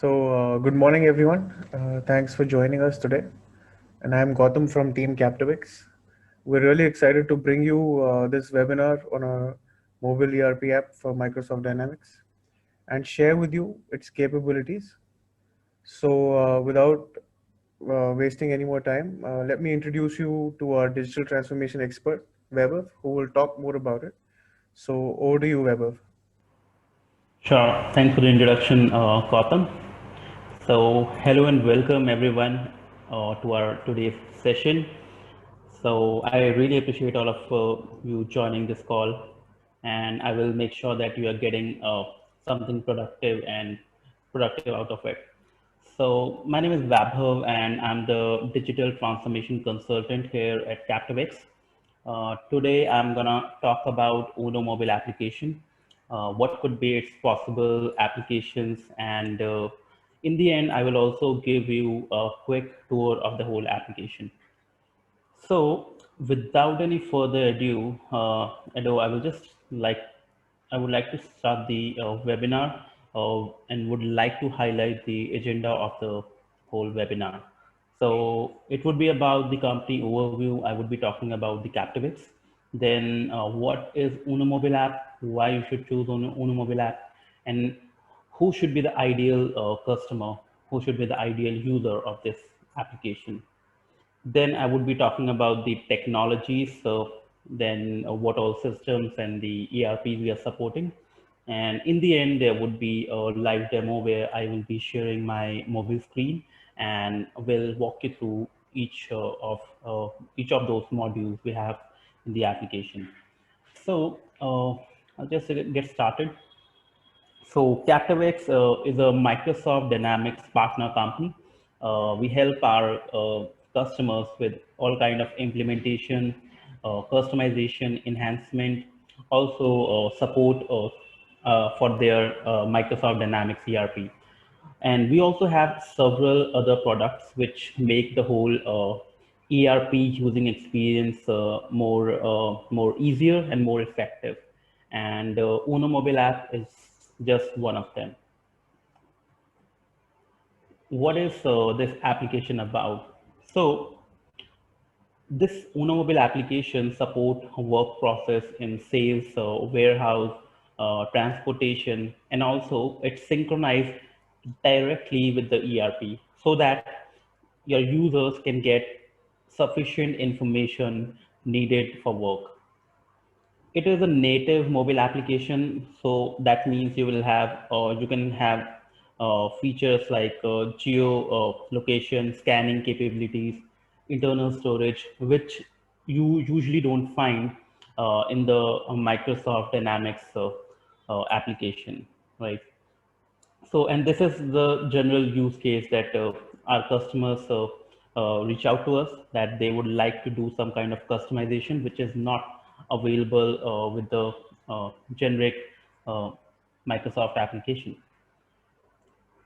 Good morning, everyone. Thanks for joining us today. And I'm Gautam from Team Captivex. We're really excited to bring you this webinar on a mobile ERP app for Microsoft Dynamics and share with you its capabilities. Without wasting any more time, let me introduce you to our digital transformation expert, Weber, who will talk more about it. So, over to you, Weber. Sure. Thanks for the introduction, Gautam. So, hello and welcome everyone to our today's session. So, I really appreciate all of you joining this call, and I will make sure that you are getting something productive out of it. So, my name is Vabhav, and I'm the digital transformation consultant here at Captivex. Today, I'm gonna talk about Uno mobile application, what could be its possible applications, and in the end, I will also give you a quick tour of the whole application. So, without any further ado, I would like to start the webinar and would like to highlight the agenda of the whole webinar. So, it would be about the company overview. I would be talking about the Captivix. Then, what is Uno Mobile app? Why you should choose Uno Mobile app? And who should be the ideal customer? Who should be the ideal user of this application? Then I would be talking about the technologies. So then what all systems and the ERPs we are supporting. And in the end, there would be a live demo where I will be sharing my mobile screen and will walk you through each of those modules we have in the application. So I'll just get started. So Captivex is a Microsoft Dynamics partner company. We help our customers with all kind of implementation, customization, enhancement, also support for their Microsoft Dynamics ERP. And we also have several other products which make the whole ERP using experience more easier and more effective. And Uno mobile app is just one of them. What is this application about? So this Uno mobile application support work process in sales, warehouse, transportation, and also it's synchronized directly with the ERP so that your users can get sufficient information needed for work. It is a native mobile application, so that means you can have features like geo location, scanning capabilities, internal storage, which you usually don't find in the Microsoft Dynamics application, right? So, and this is the general use case that our customers reach out to us that they would like to do some kind of customization, which is not available with the generic uh, Microsoft application.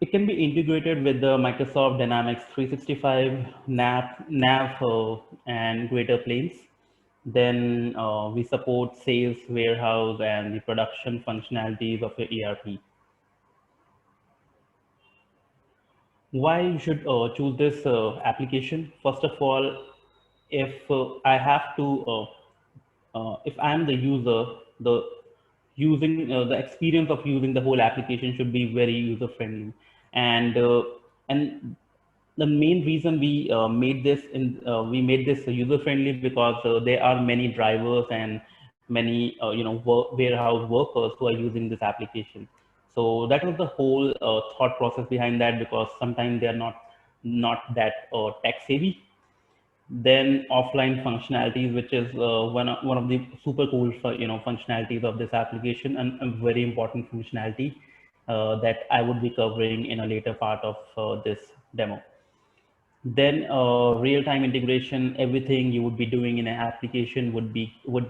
It can be integrated with the Microsoft Dynamics 365, nav, and Greater Plains. Then we support sales, warehouse, and the production functionalities of the ERP. Why you should choose this application? First of all, if I have to if I am the user, the experience of using the whole application should be very user friendly. And uh, and the main reason we made this user friendly because there are many drivers and many warehouse workers who are using this application. So that was the whole thought process behind that, because sometimes they are not that tech savvy. Then offline functionalities, which is one of the super cool functionalities of this application, and a very important functionality that I would be covering in a later part of this demo. Then real-time integration, everything you would be doing in an application would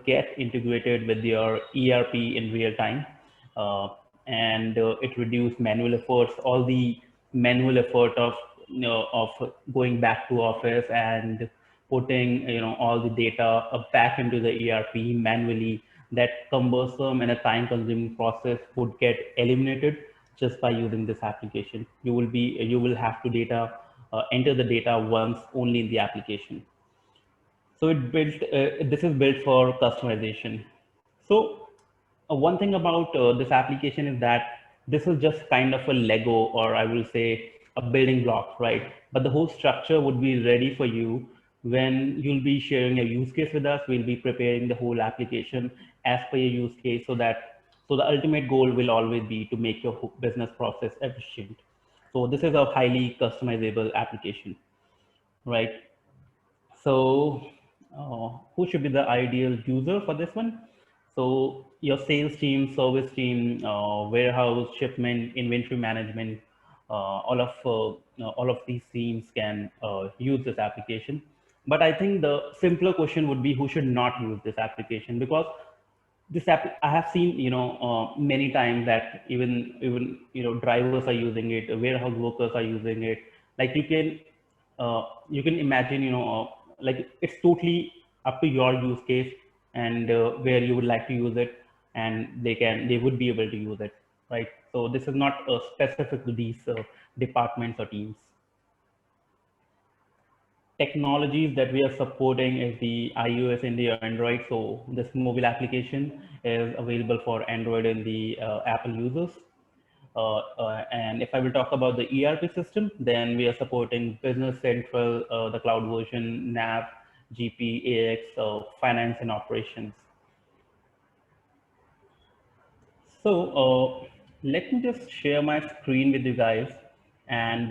get integrated with your ERP in real time. And it reduce manual efforts, all the manual effort of going back to office and putting all the data back into the ERP manually. That cumbersome and a time consuming process would get eliminated just by using this application. You will have to enter the data once only in the application. So this is built for customization. So one thing about this application is that this is just kind of a Lego, or I will say a building block, right? But the whole structure would be ready for you when you'll be sharing a use case with us. We'll be preparing the whole application as per your use case, so the ultimate goal will always be to make your business process efficient. So this is a highly customizable application, right? So, who should be the ideal user for this one? So, your sales team, service team, warehouse, shipment, inventory management, all of these teams can use this application. But I think the simpler question would be who should not use this application, because this app I have seen, many times that even drivers are using it, warehouse workers are using it. Like you can imagine, like it's totally up to your use case and where you would like to use it, and they would be able to use it, right? So this is not specific to these departments or teams. Technologies that we are supporting is the iOS and the Android. So this mobile application is available for Android and the Apple users. And if I will talk about the ERP system, then we are supporting Business Central, the cloud version, NAV, GP, AX, finance and operations. So let me just share my screen with you guys, and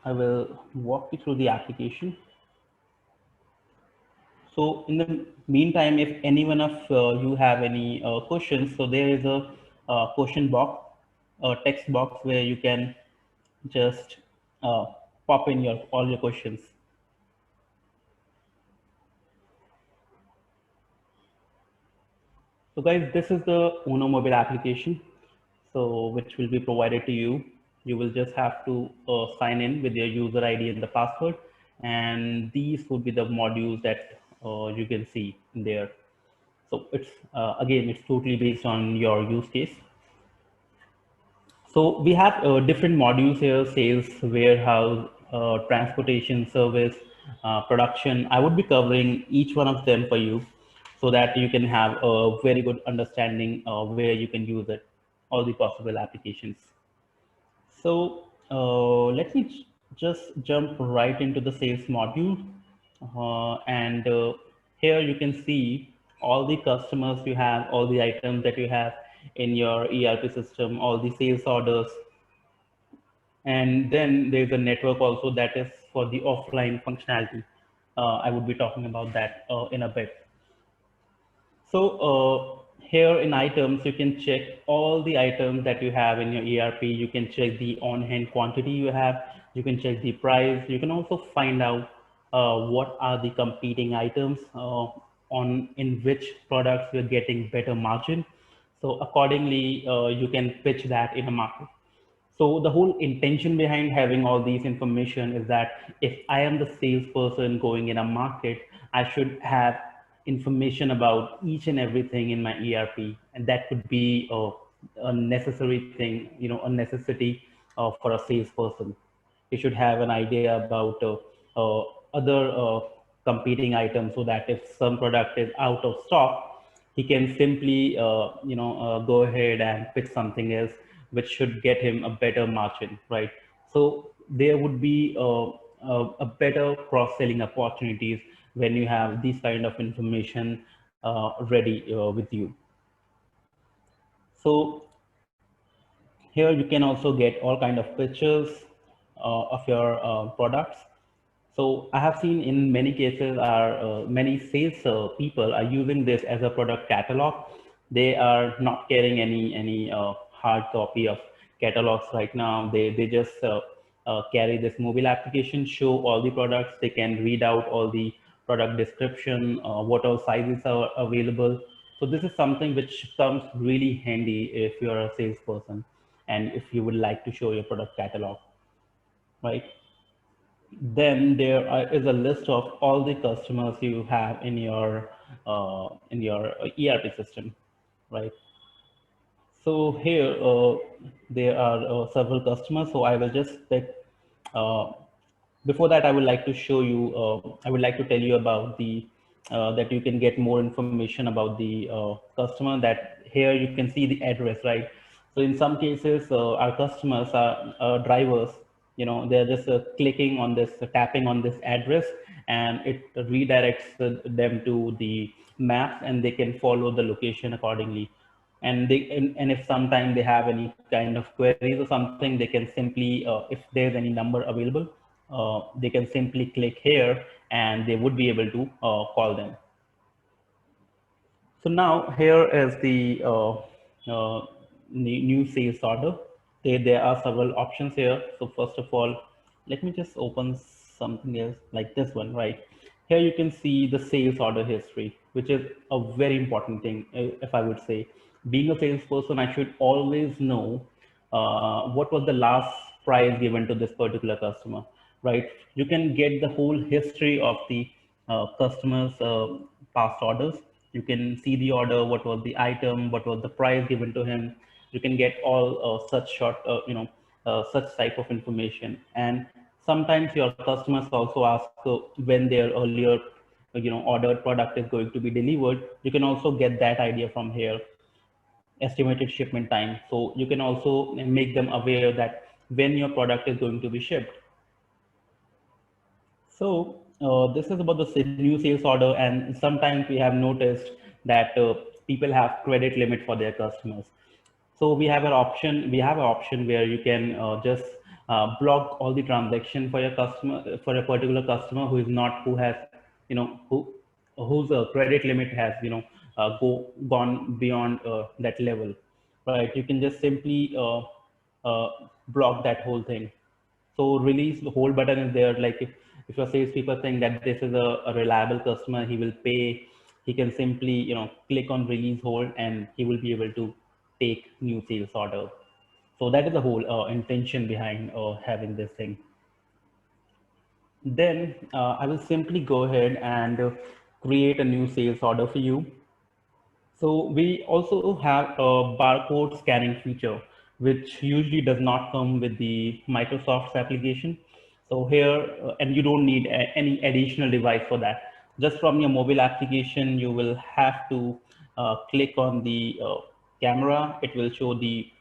I will walk you through the application. So in the meantime, if any one of you have any questions, so there is a question box, a text box where you can just uh, pop in your all your questions. So guys, this is the Uno mobile application, so which will be provided to you. You will just have to sign in with your user ID and the password, and these would be the modules that you can see there. So it's again, it's totally based on your use case. So we have different modules here: sales, warehouse, transportation, service, production. I would be covering each one of them for you so that you can have a very good understanding of where you can use it, all the possible applications. So let me just jump right into the sales module. And here you can see all the customers you have, all the items that you have in your ERP system, all the sales orders. And then there's a network also that is for the offline functionality. I would be talking about that in a bit. So here in items, you can check all the items that you have in your ERP. You can check the on-hand quantity you have. You can check the price. You can also find out what are the competing items on in which products you're getting better margin. So accordingly, you can pitch that in a market. So the whole intention behind having all these information is that if I am the salesperson going in a market, I should have information about each and everything in my ERP, and that could be a necessary thing, a necessity for a salesperson. He should have an idea about other competing items, so that if some product is out of stock, he can simply go ahead and pick something else which should get him a better margin, right? So there would be a better cross-selling opportunities when you have these kind of information ready with you. So here you can also get all kind of pictures of your products. So I have seen in many cases many sales people are using this as a product catalog. They are not carrying any hard copy of catalogs right now. They just carry this mobile application, show all the products. They can read out all the product description, what all sizes are available. So this is something which comes really handy if you're a salesperson and if you would like to show your product catalog, right? Then there is a list of all the customers you have in your ERP system, right? So here there are several customers. So I will just pick. Uh, Before that, I would like to show you. I would like to tell you about the that you can get more information about the customer. That here you can see the address, right? So in some cases, our customers are drivers. You know, they're just clicking on this, tapping on this address, and it redirects them to the maps, and they can follow the location accordingly. And if sometime they have any kind of queries or something, they can simply if there's any number available, they can simply click here and they would be able to call them. So now here is the new sales order. There are several options here. So first of all, let me just open something else like this one, right? Here you can see the sales order history, which is a very important thing. If I would say, being a salesperson, I should always know what was the last price given to this particular customer, right? You can get the whole history of the customer's past orders. You can see the order, what was the item, what was the price given to him. You can get all such short, such type of information. And sometimes your customers also ask when their earlier, ordered product is going to be delivered. You can also get that idea from here, estimated shipment time. So you can also make them aware that when your product is going to be shipped. So this is about the new sales order, and sometimes we have noticed that people have credit limit for their customers. So we have an option. We have an option where you can just block all the transaction for your customer, for a particular customer who is not, who has, whose credit limit has, gone beyond that level, right? You can just simply block that whole thing. So release the whole button is there. Like if your salespeople think that this is a reliable customer, he will pay. He can simply, click on release hold, and he will be able to take new sales order. So that is the whole intention behind having this thing. Then I will simply go ahead and create a new sales order for you. So we also have a barcode scanning feature, which usually does not come with the Microsoft's application. So here, and you don't need any additional device for that. Just from your mobile application, you will have to click on the camera. Uh, it will show the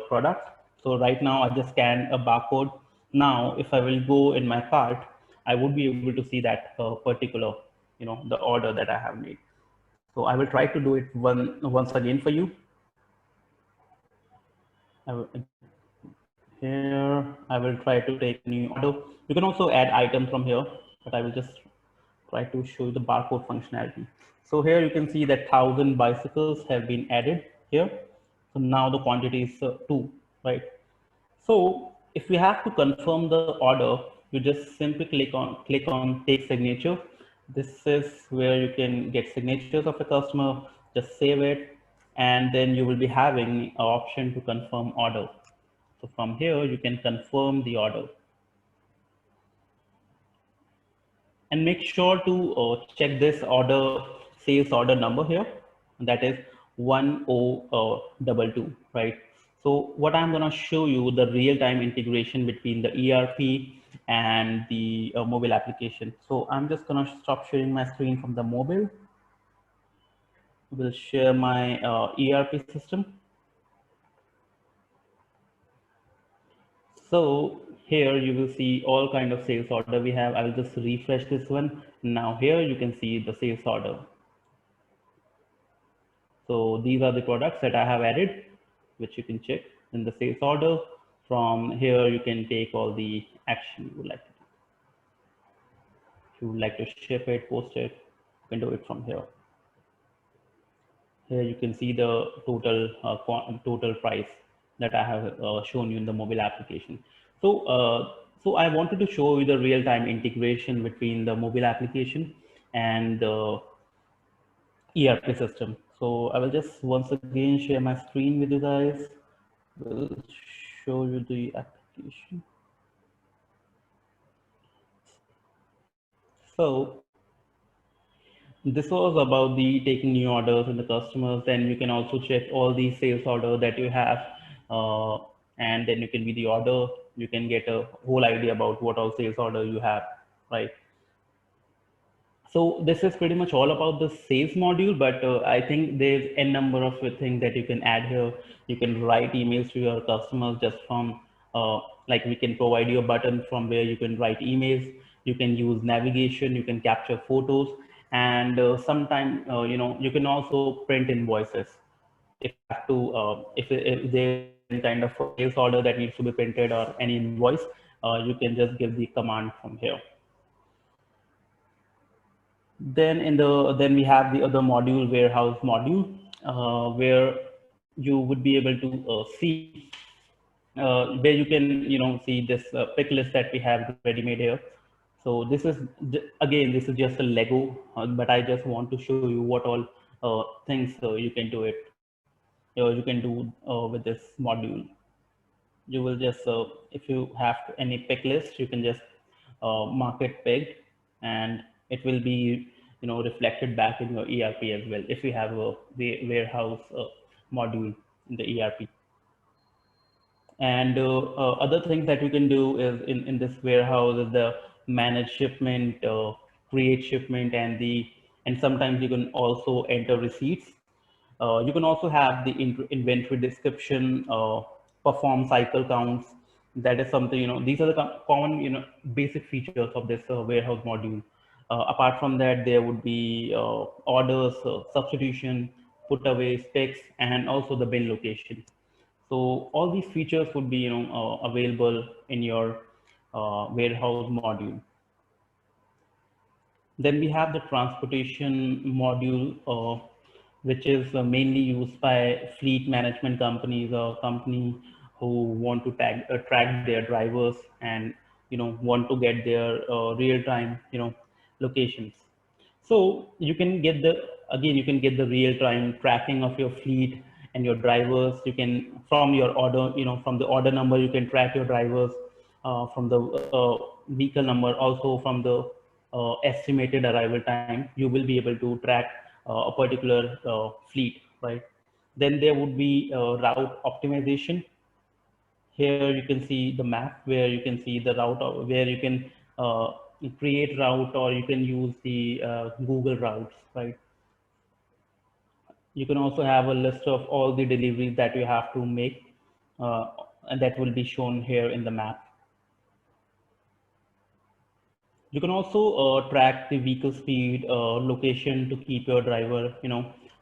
product. So right now I just scanned a barcode. Now, if I will go in my cart, I would be able to see that particular, the order that I have made. So I will try to do it once again for you. Here, I will try to take a new order. You can also add items from here, but I will just try to show you the barcode functionality. So here you can see that 1,000 bicycles have been added here. So now the quantity is two, right? So if you have to confirm the order, you just simply click on take signature. This is where you can get signatures of a customer, just save it, and then you will be having an option to confirm order. So from here, you can confirm the order. And make sure to check this sales order number here, that is 1022, right? So what I'm going to show you, the real-time integration between the ERP and the mobile application. So I'm just going to stop sharing my screen from the mobile. Will share my ERP system. So here you will see all kind of sales order we have. I will just refresh this one. Now here you can see the sales order. So these are the products that I have added, which you can check in the sales order. From here, you can take all the action you would like to do. If you would like to ship it, post it, you can do it from here. Here you can see the total price that I have shown you in the mobile application. So I wanted to show you the real-time integration between the mobile application and the ERP system. So I will just once again share my screen with you guys. Will show you the application. So This was about the taking new orders and the customers. Then you can also check all the sales order that you have, uh, and then you can be the order. You can get a whole idea about what all sales order you have, right? So this is pretty much all about the sales module, but I think there's a number of things that you can add here. You can write emails to your customers just from, like we can provide you a button from where you can write emails. You can use navigation, you can capture photos, and sometime, you can also print invoices. If you have to, if there's any kind of a sales order that needs to be printed or any invoice, you can just give the command from here. Then we have the other module, warehouse module, where you would be able to see, where you can see this pick list that we have ready made here. So this is again, this is just a Lego, but I just want to show you what all things you can do it. You can do with this module. You will just, if you have any pick list, you can just mark it pegged, and it will be reflected back in your ERP as well if you have a warehouse module in the ERP. And other things that you can do is in this warehouse is the manage shipment, create shipment, and sometimes you can also enter receipts. You can also have the inventory description, perform cycle counts. That is something, these are the common, basic features of this warehouse module. Apart from that, there would be orders, substitution, put away, specs, and also the bin location. So all these features would be, available in your warehouse module. Then we have the transportation module, which is mainly used by fleet management companies or company who want to track their drivers and want to get their real time locations. So you can get the again you can get the real time tracking of your fleet and your drivers. You can, from your order, from the order number, you can track your drivers, from the vehicle number, also from the estimated arrival time. You will be able to track a particular fleet, right? Then there would be route optimization. Here you can see the map where you can see the route where you can uh, create route, or you can use the Google routes, right? You can also have a list of all the deliveries that you have to make, uh, and that will be shown here in the map. You can also track the vehicle speed, location, to keep your driver,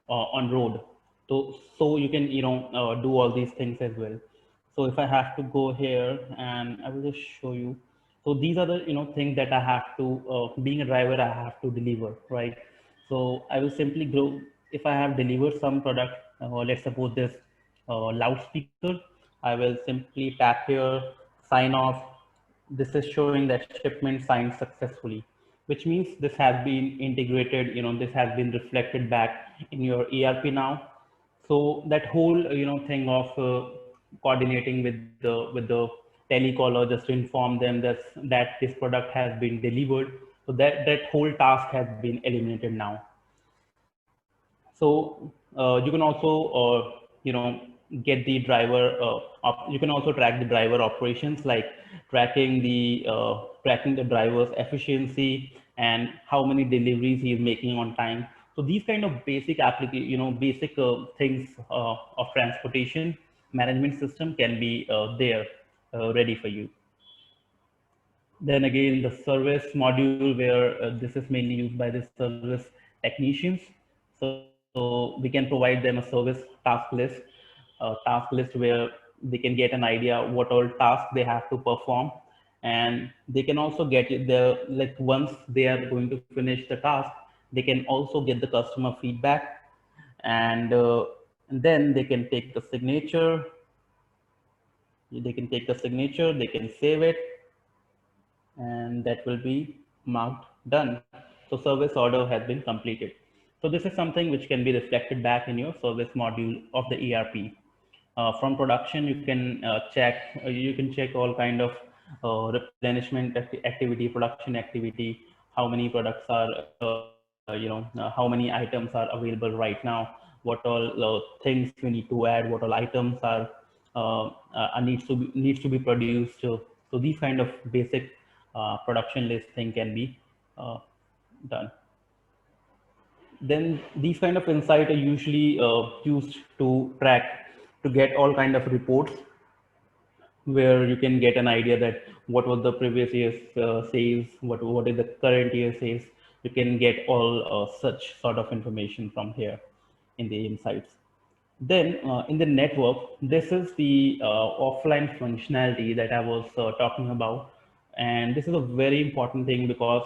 on road. So you can, do all these things as well. So if I have to go here and I will just show you. So these are the, things that I have to, being a driver, I have to deliver, right? So I will simply go, if I have delivered some product, let's suppose this loudspeaker, I will simply tap here, sign off. This is showing that shipment signed successfully, which means this has been integrated, this has been reflected back in your ERP now. So that whole, thing of coordinating with the telecaller just to inform them that this product has been delivered, so that whole task has been eliminated now. So you can also, get the driver. You can also track the driver operations, like tracking the driver's efficiency and how many deliveries he is making on time. So these kind of basic basic things of transportation management system can be there, ready for you. Then again, the service module, where this is mainly used by the service technicians. So we can provide them a service task list where they can get an idea what all tasks they have to perform, and they can also get it there. Like once they are going to finish the task, they can also get the customer feedback, and then they can take the signature. They can save it, and that will be marked done. So service order has been completed. So this is something which can be reflected back in your service module of the ERP. From production, you can check all kind of replenishment activity, production activity, how many products are how many items are available right now, what all things we need to add, what all items needs to be produced. So these kind of basic production list thing can be uh, done. Then these kind of insight are usually used to track, to get all kind of reports where you can get an idea that what was the previous year's sales, what is the current year sales. You can get all such sort of information from here in the insights. Then in the network, this is the offline functionality that I was talking about. And this is a very important thing because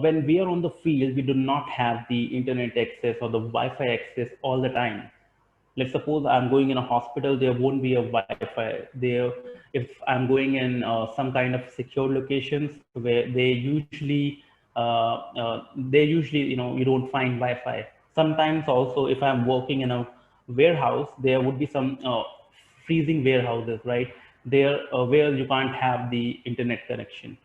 when we are on the field, we do not have the internet access or the Wi-Fi access all the time. Let's suppose I'm going in a hospital, there won't be a Wi-Fi there. If I'm going in some kind of secure locations where they usually, you don't find Wi-Fi. Sometimes also, if I'm working in a warehouse, there would be some freezing warehouses, right? There where you can't have the internet connection.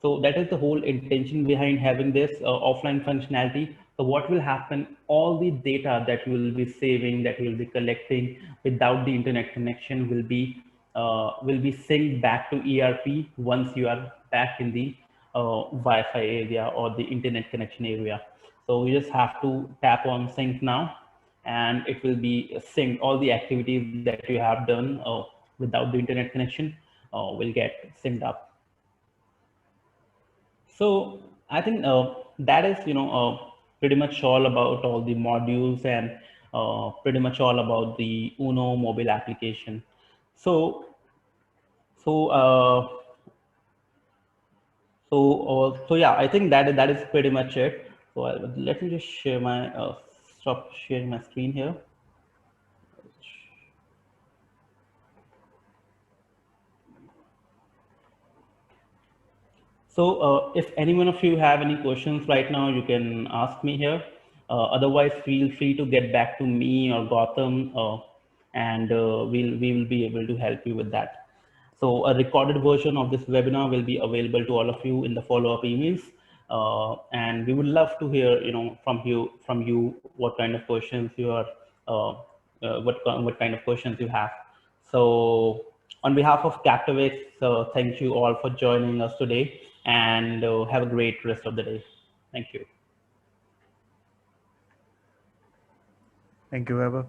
So that is the whole intention behind having this offline functionality. So what will happen? All the data that you will be saving, that you will be collecting without the internet connection, will be synced back to ERP once you are back in the Wi-Fi area or the internet connection area. So you just have to tap on sync now, and it will be synced. All the activities that you have done without the internet connection will get synced up. So I think that is, pretty much all about all the modules, and pretty much all about the Uno mobile application. So so uh, so yeah, I think that is pretty much it. So let me just share my stop sharing my screen here. So, if any one of you have any questions right now, you can ask me here. Otherwise, feel free to get back to me or Gotham, and we will be able to help you with that. So, a recorded version of this webinar will be available to all of you in the follow-up emails, and we would love to hear, from you what kind of questions you are, uh, what kind of questions you have. So, on behalf of Captivex, thank you all for joining us today, and have a great rest of the day. Thank you. Thank you, Weber.